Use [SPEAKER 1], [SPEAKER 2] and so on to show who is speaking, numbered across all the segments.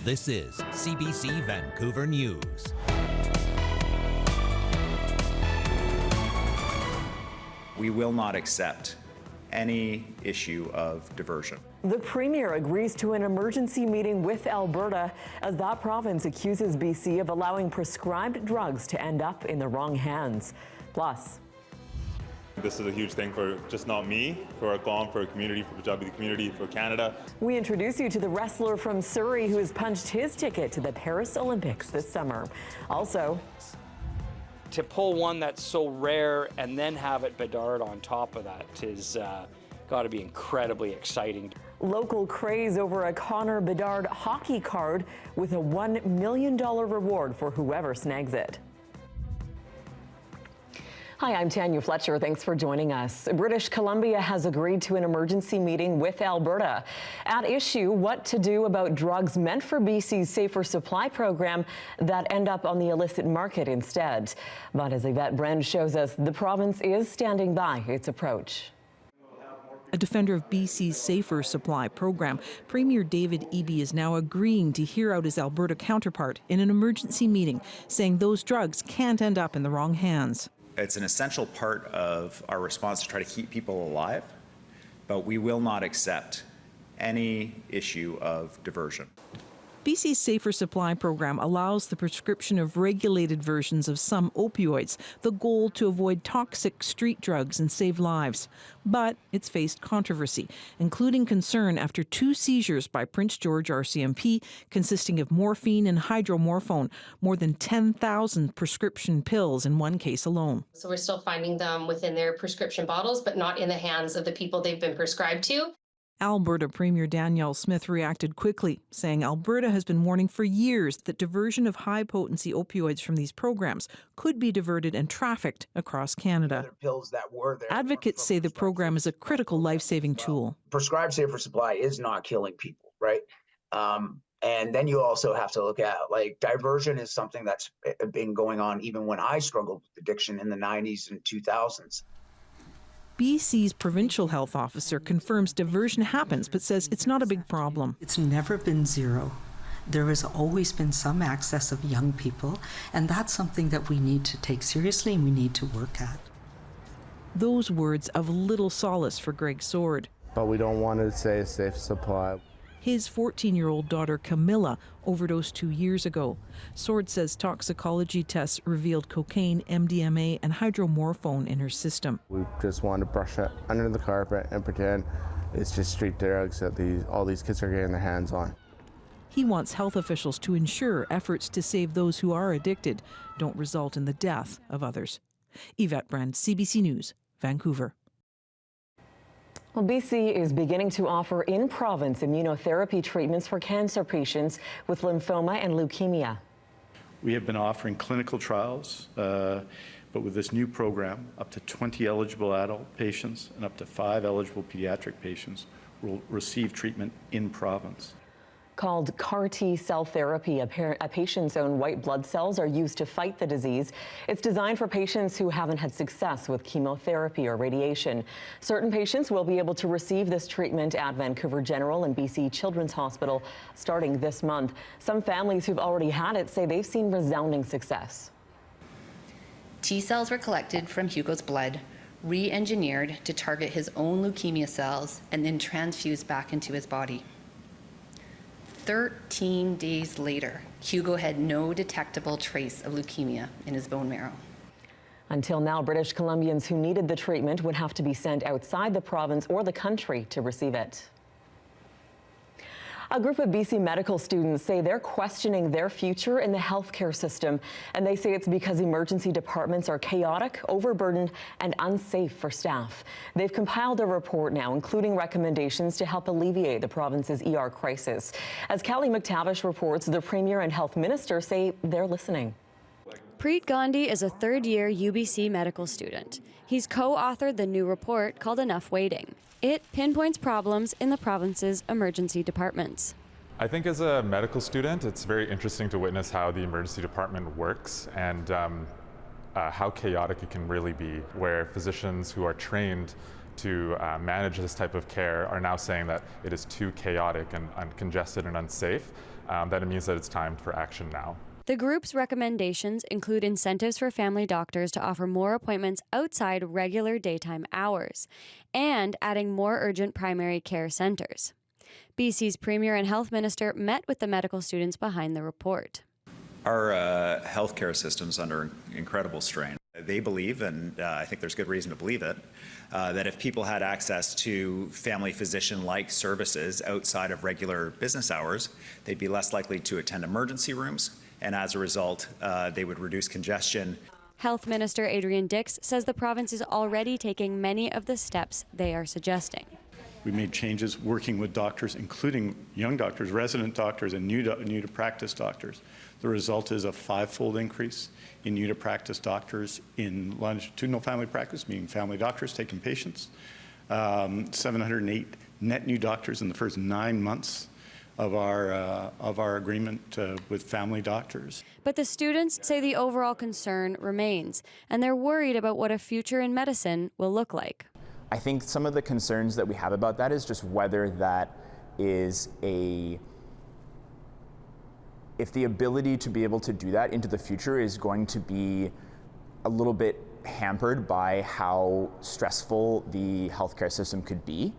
[SPEAKER 1] This is CBC Vancouver News.
[SPEAKER 2] We will not accept any issue of diversion.
[SPEAKER 3] The Premier agrees to an emergency meeting with Alberta as that province accuses BC of allowing prescribed drugs to end up in the wrong hands. Plus,
[SPEAKER 4] this is a huge thing for just not me, for our GOM, for our community, for the WD community, for Canada.
[SPEAKER 3] we introduce you to the wrestler from Surrey who has punched his ticket to the Paris Olympics this summer. Also,
[SPEAKER 5] to pull one that's so rare and then have it Bedard on top of that is got to be incredibly exciting.
[SPEAKER 3] local craze over a Connor Bedard hockey card with a $1 million reward for whoever snags it. Hi, I'm Tanya Fletcher. Thanks for joining us. British Columbia has agreed to an emergency meeting with Alberta. At issue, what to do about drugs meant for BC's Safer Supply program that end up on the illicit market instead. But as Yvette Brand shows us, the province is standing by its approach.
[SPEAKER 6] A defender of BC's Safer Supply program, Premier David Eby is now agreeing to hear out his Alberta counterpart in an emergency meeting, saying those drugs can't end up in the wrong hands.
[SPEAKER 2] It's an essential part of our response to try to keep people alive, but we will not accept any issue of diversion.
[SPEAKER 6] BC's Safer Supply program allows the prescription of regulated versions of some opioids, the goal to avoid toxic street drugs and save lives. But it's faced controversy, including concern after 2 seizures by Prince George RCMP consisting of morphine and hydromorphone, more than 10,000 prescription pills in one case alone.
[SPEAKER 7] So we're still finding them within their prescription bottles, but not in the hands of the people they've been prescribed to.
[SPEAKER 6] Alberta Premier Danielle Smith reacted quickly, saying Alberta has been warning for years that diversion of high-potency opioids from these programs could be diverted and trafficked across Canada.
[SPEAKER 8] Pills that were there.
[SPEAKER 6] Advocates say the program is a critical life-saving tool.
[SPEAKER 8] Prescribed Safer Supply is not killing people, right? And then you also have to look at, like, diversion is something that's been going on even when I struggled with addiction in the 90s and 2000s.
[SPEAKER 6] BC's provincial health officer confirms diversion happens, but says it's not a big problem.
[SPEAKER 9] It's never been zero. There has always been some access of young people, and that's something that we need to take seriously and we need to work at.
[SPEAKER 6] Those words of little solace for Greg Sword.
[SPEAKER 10] But we don't want to say safe supply.
[SPEAKER 6] His 14-year-old daughter Camilla overdosed 2 years ago. Sword says toxicology tests revealed cocaine, MDMA, and hydromorphone in her system.
[SPEAKER 10] We just want to brush it under the carpet and pretend it's just street drugs that all these kids are getting their hands on.
[SPEAKER 6] He wants health officials to ensure efforts to save those who are addicted don't result in the death of others. Yvette Brand, CBC News, Vancouver.
[SPEAKER 3] Well, BC is beginning to offer in-province immunotherapy treatments for cancer patients with lymphoma and leukemia.
[SPEAKER 11] We have been offering clinical trials, but with this new program, up to 20 eligible adult patients and up to 5 eligible pediatric patients will receive treatment in province.
[SPEAKER 3] Called CAR T cell therapy, a patient's own white blood cells are used to fight the disease. It's designed for patients who haven't had success with chemotherapy or radiation. Certain patients will be able to receive this treatment at Vancouver General and BC Children's Hospital starting this month. Some families who've already had it say they've seen resounding success.
[SPEAKER 12] T cells were collected from Hugo's blood, re-engineered to target his own leukemia cells, and then transfused back into his body. 13 days later, Hugo had no detectable trace of leukemia in his bone marrow.
[SPEAKER 3] Until now, British Columbians who needed the treatment would have to be sent outside the province or the country to receive it. A group of BC medical students say they're questioning their future in the healthcare system, and they say it's because emergency departments are chaotic, overburdened, and unsafe for staff. They've compiled a report now, including recommendations to help alleviate the province's ER crisis. As Callie McTavish reports, the Premier and Health Minister say they're listening.
[SPEAKER 13] Preet Gandhi is a third-year UBC medical student. He's co-authored the new report called Enough Waiting. It pinpoints problems in the province's emergency departments.
[SPEAKER 4] I think as a medical student, it's very interesting to witness how the emergency department works and how chaotic it can really be, where physicians who are trained to manage this type of care are now saying that it is too chaotic and congested and unsafe. then it means that it's time for action now.
[SPEAKER 13] The group's recommendations include incentives for family doctors to offer more appointments outside regular daytime hours and adding more urgent primary care centres. BC's Premier and Health Minister met with the medical students behind the report.
[SPEAKER 2] Our healthcare system's under incredible strain. They believe, and I think there's good reason to believe it, that if people had access to family physician-like services outside of regular business hours, they'd be less likely to attend emergency rooms, and as a result, they would reduce congestion.
[SPEAKER 13] Health Minister Adrian Dix says the province is already taking many of the steps they are suggesting.
[SPEAKER 11] We made changes working with doctors, including young doctors, resident doctors, and new to practice doctors. The result is a 5-fold increase in new to practice doctors in longitudinal family practice, meaning family doctors taking patients. 708 net new doctors in the first 9 months of our agreement with family doctors.
[SPEAKER 13] But the students say the overall concern remains, and they're worried about what a future in medicine will look like.
[SPEAKER 14] I think some of the concerns that we have about that is just whether that is if the ability to be able to do that into the future is going to be a little bit hampered by how stressful the healthcare system could be.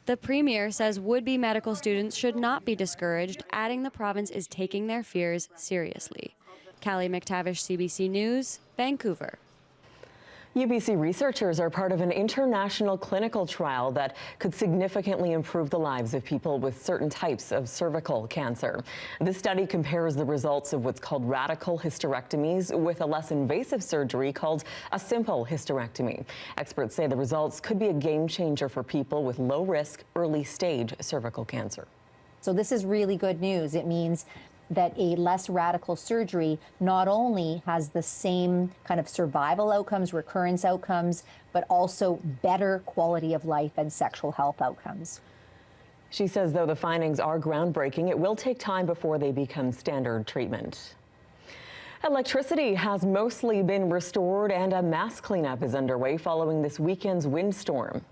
[SPEAKER 13] The Premier says would-be medical students should not be discouraged, adding the province is taking their fears seriously. Callie McTavish, CBC News, Vancouver.
[SPEAKER 3] UBC researchers are part of an international clinical trial that could significantly improve the lives of people with certain types of cervical cancer. This study compares the results of what's called radical hysterectomies with a less invasive surgery called a simple hysterectomy. Experts say the results could be a game changer for people with low-risk, early-stage cervical cancer.
[SPEAKER 15] So this is really good news. It means that a less radical surgery not only has the same kind of survival outcomes, recurrence outcomes, but also better quality of life and sexual health outcomes.
[SPEAKER 3] She says, though the findings are groundbreaking, it will take time before they become standard treatment. Electricity has mostly been restored and a mass cleanup is underway following this weekend's windstorm.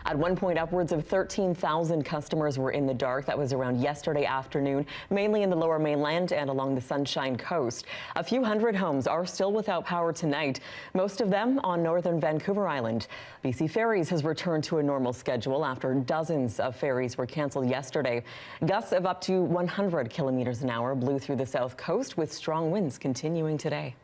[SPEAKER 3] At one point, upwards of 13,000 customers were in the dark. That was around yesterday afternoon, mainly in the Lower Mainland and along the Sunshine Coast. A few hundred homes are still without power tonight, most of them on northern Vancouver Island. BC Ferries has returned to a normal schedule after dozens of ferries were canceled yesterday. Gusts of up to 100 kilometers an hour blew through the south coast, with strong winds continuing today.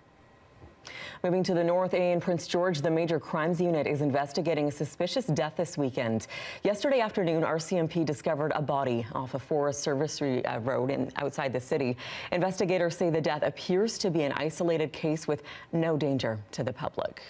[SPEAKER 3] Moving to the north, in Prince George, the Major Crimes Unit is investigating a suspicious death this weekend. Yesterday afternoon, RCMP discovered a body off a Forest Service road outside the city. Investigators say the death appears to be an isolated case with no danger to the public.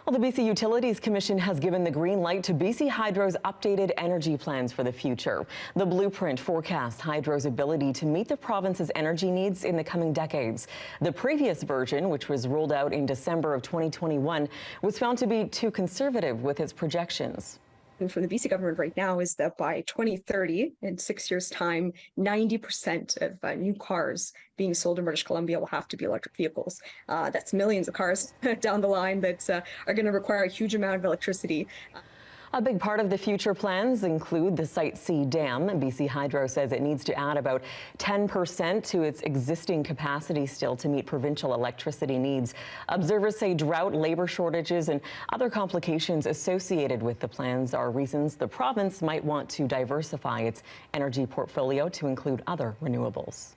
[SPEAKER 3] Well, the BC Utilities Commission has given the green light to BC Hydro's updated energy plans for the future. The blueprint forecasts Hydro's ability to meet the province's energy needs in the coming decades. The previous version, which was rolled out in December of 2021, was found to be too conservative with its projections.
[SPEAKER 16] And from the BC government right now is that by 2030, in 6 years' time, 90% of new cars being sold in British Columbia will have to be electric vehicles. That's millions of cars down the line that are going to require a huge amount of electricity.
[SPEAKER 3] A big part of the future plans include the Site C Dam. BC Hydro says it needs to add about 10% to its existing capacity still to meet provincial electricity needs. Observers say drought, labor shortages, and other complications associated with the plans are reasons the province might want to diversify its energy portfolio to include other renewables.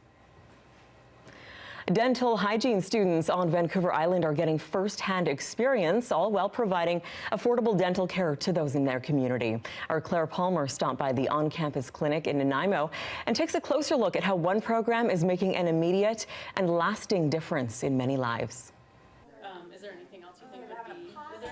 [SPEAKER 3] Dental hygiene students on Vancouver Island are getting first-hand experience, all while providing affordable dental care to those in their community. Our Claire Palmer stopped by the on-campus clinic in Nanaimo and takes a closer look at how one program is making an immediate and lasting difference in many lives.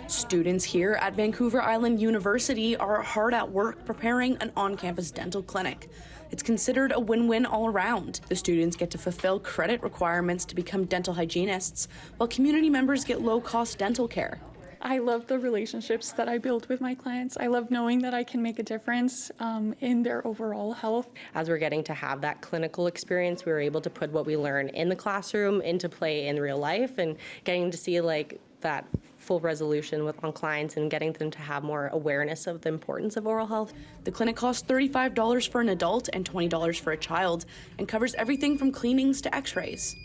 [SPEAKER 17] Students here at Vancouver Island University are hard at work preparing an on-campus dental clinic. It's considered a win-win all around. The students get to fulfill credit requirements to become dental hygienists, while community members get low-cost dental care.
[SPEAKER 18] I love the relationships that I build with my clients. I love knowing that I can make a difference in their overall health.
[SPEAKER 19] As we're getting to have that clinical experience, we were able to put what we learn in the classroom into play in real life, and getting to see like that full resolution on clients and getting them to have more awareness of the importance of oral health.
[SPEAKER 17] The clinic costs $35 for an adult and $20 for a child and covers everything from cleanings to x-rays.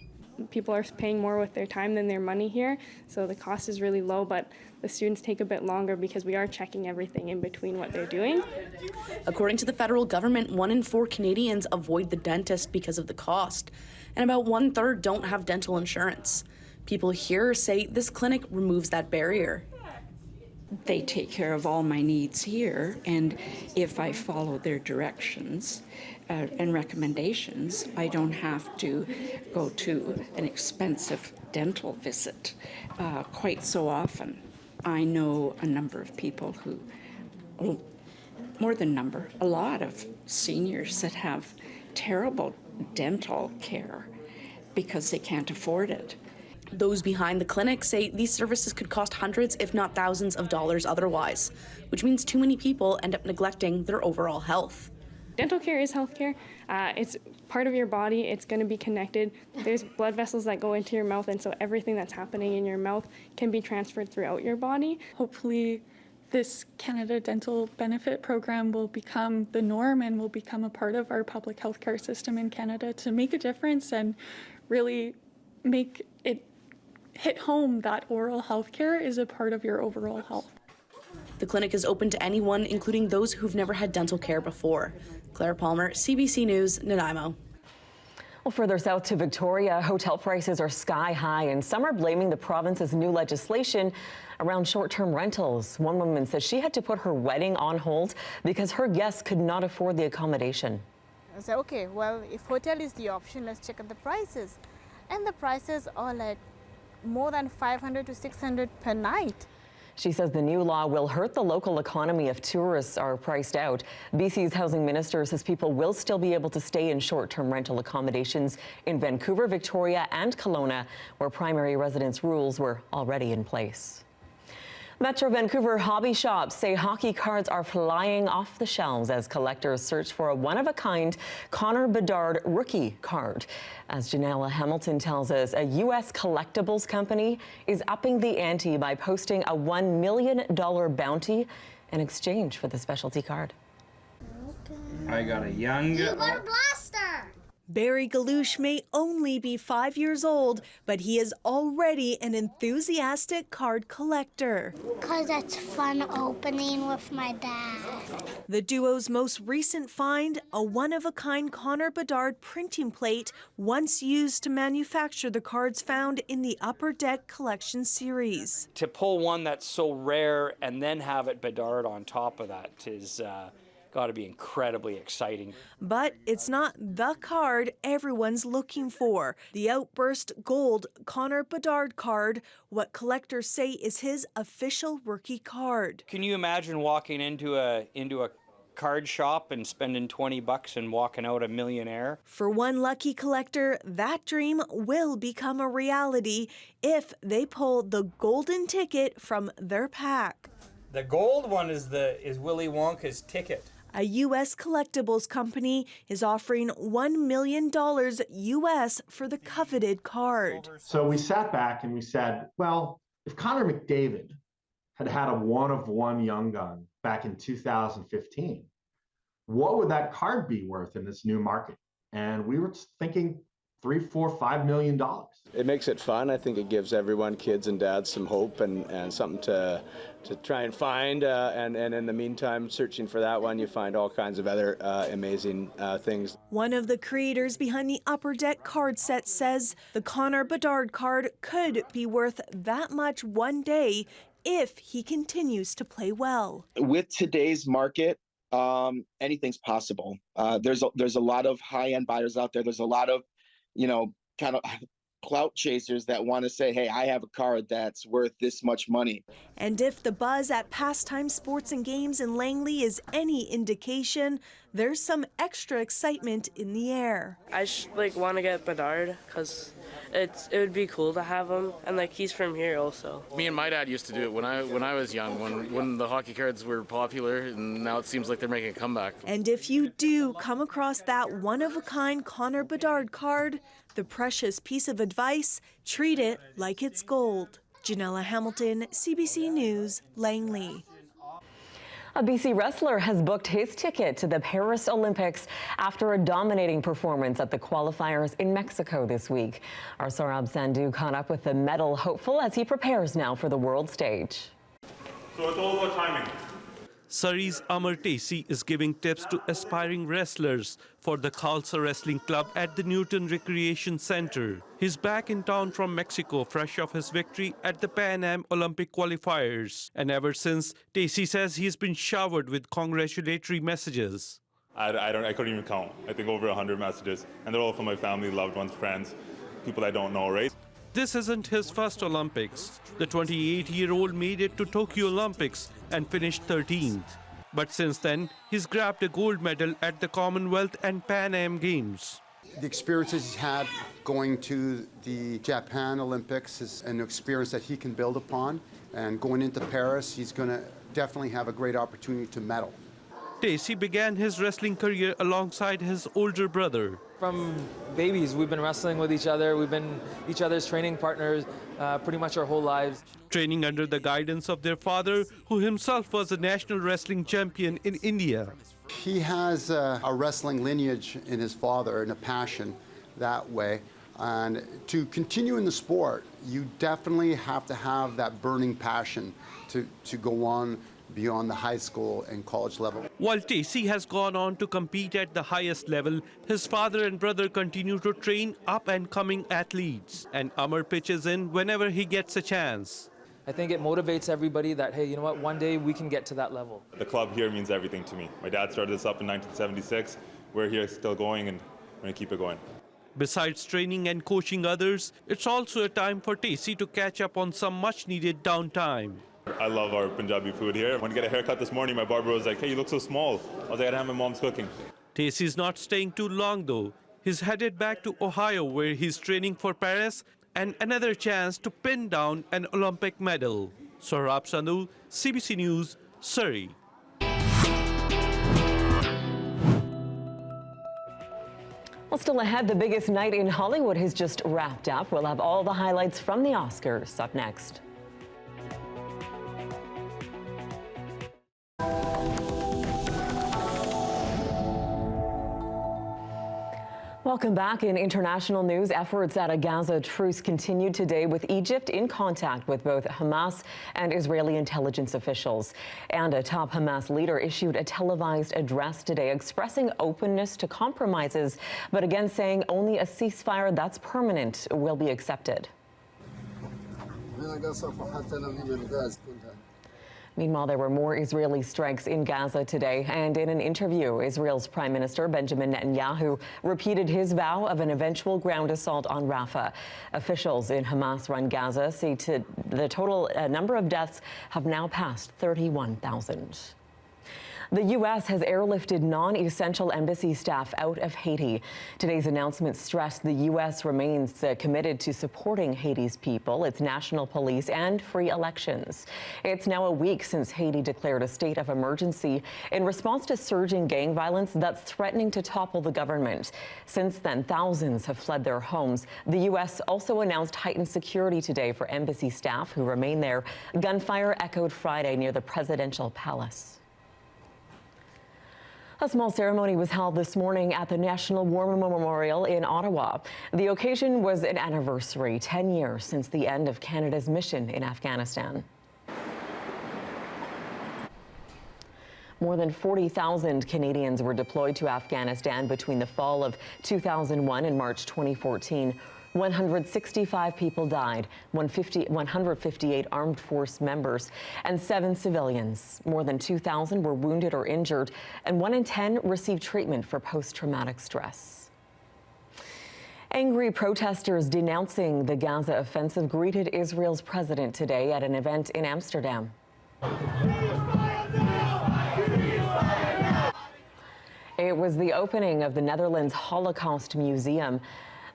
[SPEAKER 18] People are paying more with their time than their money here, so the cost is really low, but the students take a bit longer because we are checking everything in between what they're doing.
[SPEAKER 17] According to the federal government, 1 in 4 Canadians avoid the dentist because of the cost, and about 1/3 don't have dental insurance. People here say this clinic removes that barrier.
[SPEAKER 20] They take care of all my needs here, and if I follow their directions and recommendations, I don't have to go to an expensive dental visit quite so often. I know a number of people who, more than number, a lot of seniors that have terrible dental care because they can't afford it.
[SPEAKER 17] Those behind the clinic say these services could cost hundreds, if not thousands of dollars otherwise, which means too many people end up neglecting their overall health.
[SPEAKER 18] Dental care is healthcare. It's part of your body. It's going to be connected. There's blood vessels that go into your mouth, and so everything that's happening in your mouth can be transferred throughout your body.
[SPEAKER 16] Hopefully, this Canada Dental Benefit Program will become the norm and will become a part of our public healthcare system in Canada to make a difference and really make it hit home that oral health care is a part of your overall health.
[SPEAKER 17] The clinic is open to anyone, including those who've never had dental care before. Claire Palmer, CBC News, Nanaimo.
[SPEAKER 3] Well, further south to Victoria, hotel prices are sky high, and some are blaming the province's new legislation around short-term rentals. One woman says she had to put her wedding on hold because her guests could not afford the accommodation.
[SPEAKER 21] I said, okay, well, if hotel is the option, let's check out the prices. And the prices are like more than $500 to $600 per night.
[SPEAKER 3] She says the new law will hurt the local economy if tourists are priced out. BC's housing minister says people will still be able to stay in short-term rental accommodations in Vancouver, Victoria, and Kelowna, where primary residence rules were already in place. Metro Vancouver hobby shops say hockey cards are flying off the shelves as collectors search for a one-of-a-kind Connor Bedard rookie card. As Janella Hamilton tells us, a U.S. collectibles company is upping the ante by posting a $1 million bounty in exchange for the specialty card.
[SPEAKER 22] I got a young...
[SPEAKER 23] You got a blaster!
[SPEAKER 24] Barry Galouche may only be 5 years old, but he is already an enthusiastic card collector.
[SPEAKER 23] Because it's fun opening with my dad.
[SPEAKER 24] The duo's most recent find, a one-of-a-kind Connor Bedard printing plate once used to manufacture the cards found in the Upper Deck Collection series.
[SPEAKER 5] To pull one that's so rare and then have it Bedard on top of that is... got to be incredibly exciting.
[SPEAKER 24] But it's not the card everyone's looking for. The Outburst Gold Connor Bedard card, what collectors say is his official rookie card.
[SPEAKER 5] Can you imagine walking into a card shop and spending $20 and walking out a millionaire?
[SPEAKER 24] For one lucky collector, that dream will become a reality if they pull the golden ticket from their pack.
[SPEAKER 5] The gold one is Willy Wonka's ticket.
[SPEAKER 24] A U.S. collectibles company is offering $1 million U.S. for the coveted card.
[SPEAKER 25] So we sat back and we said, well, if Connor McDavid had had a one-of-one young gun back in 2015, what would that card be worth in this new market? And we were thinking $3, $4, $5 million.
[SPEAKER 26] It makes it fun. I think it gives everyone, kids and dads, some hope and something to try and find. And in the meantime, searching for that one, you find all kinds of other amazing things.
[SPEAKER 24] One of the creators behind the Upper Deck card set says the Connor Bedard card could be worth that much one day if he continues to play well.
[SPEAKER 27] With today's market, anything's possible. There's a lot of high-end buyers out there. There's a lot of kind of clout chasers that want to say, hey, I have a card that's worth this much money.
[SPEAKER 24] And if the buzz at Pastime Sports and Games in Langley is any indication, there's some extra excitement in the air.
[SPEAKER 28] I want to get Bedard because it would be cool to have him, and he's from here also.
[SPEAKER 29] Me and my dad used to do it when I was young, when the hockey cards were popular, and now it seems like they're making a comeback.
[SPEAKER 24] And if you do come across that one-of-a-kind Connor Bedard card, the precious piece of advice, treat it like it's gold. Janella Hamilton, CBC News, Langley.
[SPEAKER 3] A BC wrestler has booked his ticket to the Paris Olympics after a dominating performance at the qualifiers in Mexico this week. Our Saurabh Sandhu caught up with the medal hopeful as he prepares now for the world stage.
[SPEAKER 1] So it's all about timing. Surrey's Amar Tesi is giving tips to aspiring wrestlers for the Khalsa Wrestling Club at the Newton Recreation Center. He's back in town from Mexico, fresh off his victory at the Pan Am Olympic qualifiers. And ever since, Tesi says he's been showered with congratulatory messages.
[SPEAKER 2] I couldn't even count. I think over 100 messages. And they're all from my family, loved ones, friends, people I don't know, right?
[SPEAKER 1] This isn't his first Olympics. The 28-year-old made it to Tokyo Olympics and finished 13th. But since then, he's grabbed a gold medal at the Commonwealth and Pan Am Games.
[SPEAKER 4] The experiences he's had going to the Japan Olympics is an experience that he can build upon. And going into Paris, he's going to definitely have a great opportunity to medal.
[SPEAKER 1] Tesi began his wrestling career alongside his older brother.
[SPEAKER 6] From babies, we've been wrestling with each other. We've been each other's training partners pretty much our whole lives.
[SPEAKER 1] Training under the guidance of their father, who himself was a national wrestling champion in India.
[SPEAKER 4] He has a wrestling lineage in his father and a passion that way. And to continue in the sport, you definitely have to have that burning passion to go on beyond the high school and college level.
[SPEAKER 1] While Tesi has gone on to compete at the highest level, his father and brother continue to train up-and-coming athletes. And Amar pitches in whenever he gets a chance.
[SPEAKER 6] I think it motivates everybody that, hey, you know what, one day we can get to that level.
[SPEAKER 2] The club here means everything to me. My dad started this up in 1976. We're here still going, and we're going to keep it going.
[SPEAKER 1] Besides training and coaching others, it's also a time for Tesi to catch up on some much-needed downtime.
[SPEAKER 2] I love our Punjabi food here. When I get a haircut this morning, my barber was like, hey, you look so small. I was like, I have my mom's cooking.
[SPEAKER 1] Tesi's not staying too long, though. He's headed back to Ohio, where he's training for Paris and another chance to pin down an Olympic medal. Saurabh Sandhu, CBC News, Surrey.
[SPEAKER 3] Well, still ahead, the biggest night in Hollywood has just wrapped up. We'll have all the highlights from the Oscars up next. Welcome back. In international news, efforts at a Gaza truce continued today, with Egypt in contact with both Hamas and Israeli intelligence officials. And a top Hamas leader issued a televised address today expressing openness to compromises, but again saying only a ceasefire that's permanent will be accepted. Meanwhile, there were more Israeli strikes in Gaza today, and in an interview, Israel's Prime Minister Benjamin Netanyahu repeated his vow of an eventual ground assault on Rafah. Officials in Hamas-run Gaza say the total number of deaths have now passed 31,000. The U.S. has airlifted non-essential embassy staff out of Haiti. Today's announcement stressed the U.S. remains committed to supporting Haiti's people, its national police, and free elections. It's now a week since Haiti declared a state of emergency in response to surging gang violence that's threatening to topple the government. Since then, thousands have fled their homes. The U.S. also announced heightened security today for embassy staff who remain there. Gunfire echoed Friday near the presidential palace. A small ceremony was held this morning at the National War Memorial in Ottawa. The occasion was an anniversary, 10 years since the end of Canada's mission in Afghanistan. More than 40,000 Canadians were deployed to Afghanistan between the fall of 2001 and March 2014. 165 people died, 158 armed force members, and 7 civilians. More than 2,000 were wounded or injured, and 1 in 10 received treatment for post-traumatic stress. Angry protesters denouncing the Gaza offensive greeted Israel's president today at an event in Amsterdam. It was the opening of the Netherlands Holocaust Museum.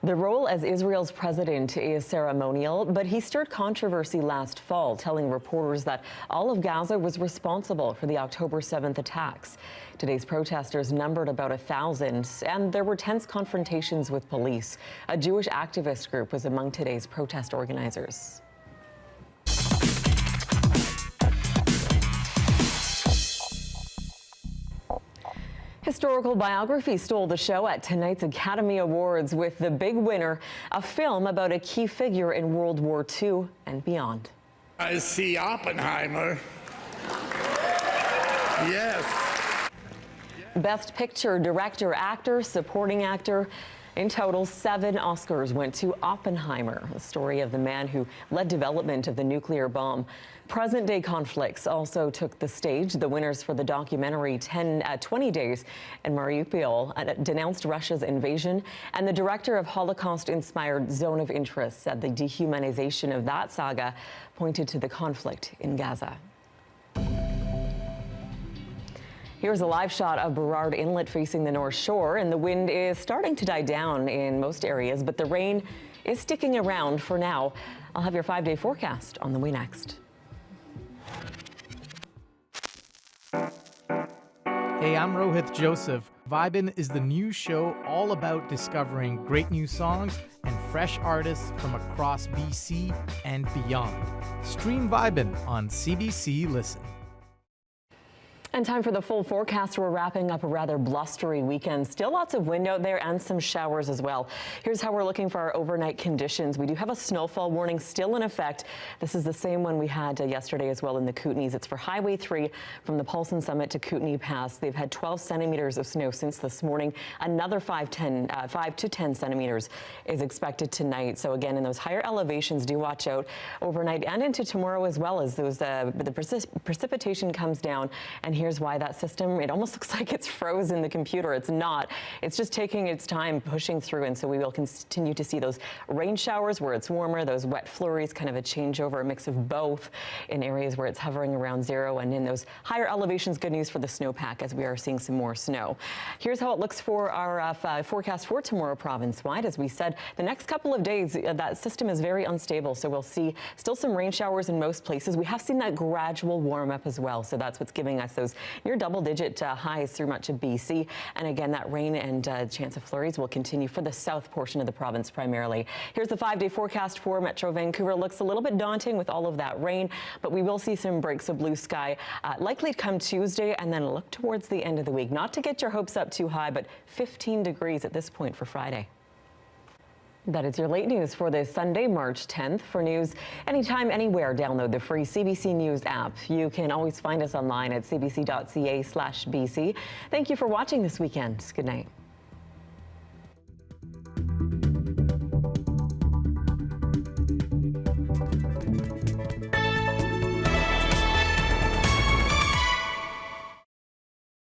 [SPEAKER 3] The role as Israel's president is ceremonial, but he stirred controversy last fall, telling reporters that all of Gaza was responsible for the October 7th attacks. Today's protesters numbered about 1,000, and there were tense confrontations with police. A Jewish activist group was among today's protest organizers. historical biography stole the show at tonight's Academy Awards, with the big winner, a film about a key figure in World War II and beyond.
[SPEAKER 7] I see Oppenheimer. Yes.
[SPEAKER 3] Best Picture, Director, Actor, Supporting Actor. In total, 7 Oscars went to Oppenheimer, the story of the man who led development of the nuclear bomb. Present-day conflicts also took the stage. The winners for the documentary 20 Days in Mariupol denounced Russia's invasion, and the director of Holocaust-inspired Zone of Interest said the dehumanization of that saga pointed to the conflict in Gaza. Here's a live shot of Burrard Inlet facing the North Shore, and the wind is starting to die down in most areas, but the rain is sticking around for now. I'll have your 5-day forecast on the way next.
[SPEAKER 8] Hey, I'm Rohith Joseph. Vibin' is the new show all about discovering great new songs and fresh artists from across BC and beyond. Stream Vibin' on CBC Listen.
[SPEAKER 3] And time for the full forecast. We're wrapping up a rather blustery weekend. Still lots of wind out there and some showers as well. Here's how we're looking for our overnight conditions. We do have a snowfall warning still in effect. This is the same one we had yesterday as well in the Kootenays. It's for Highway 3 from the Paulson Summit to Kootenay Pass. They've had 12 centimeters of snow since this morning. Another 5 to 10 centimeters is expected tonight. So again, in those higher elevations, do watch out overnight and into tomorrow as well, as those the precipitation comes down. And here's why that system, it almost looks like it's frozen the computer. It's not. It's just taking its time pushing through, and so we will continue to see those rain showers where it's warmer, those wet flurries, kind of a changeover, a mix of both in areas where it's hovering around 0, and in those higher elevations, good news for the snowpack as we are seeing some more snow. Here's how it looks for our forecast for tomorrow province-wide. As we said, the next couple of days, that system is very unstable, so we'll see still some rain showers in most places. We have seen that gradual warm up as well, so that's what's giving us those near double-digit highs through much of BC. And again, that rain and chance of flurries will continue for the south portion of the province primarily. Here's the 5-day forecast for Metro Vancouver. It looks a little bit daunting with all of that rain, but we will see some breaks of blue sky likely to come Tuesday, and then look towards the end of the week. Not to get your hopes up too high, but 15 degrees at this point for Friday. That is your late news for this Sunday, March 10th. For news anytime, anywhere, download the free CBC News app. You can always find us online at cbc.ca/BC. Thank you for watching this weekend. Good night.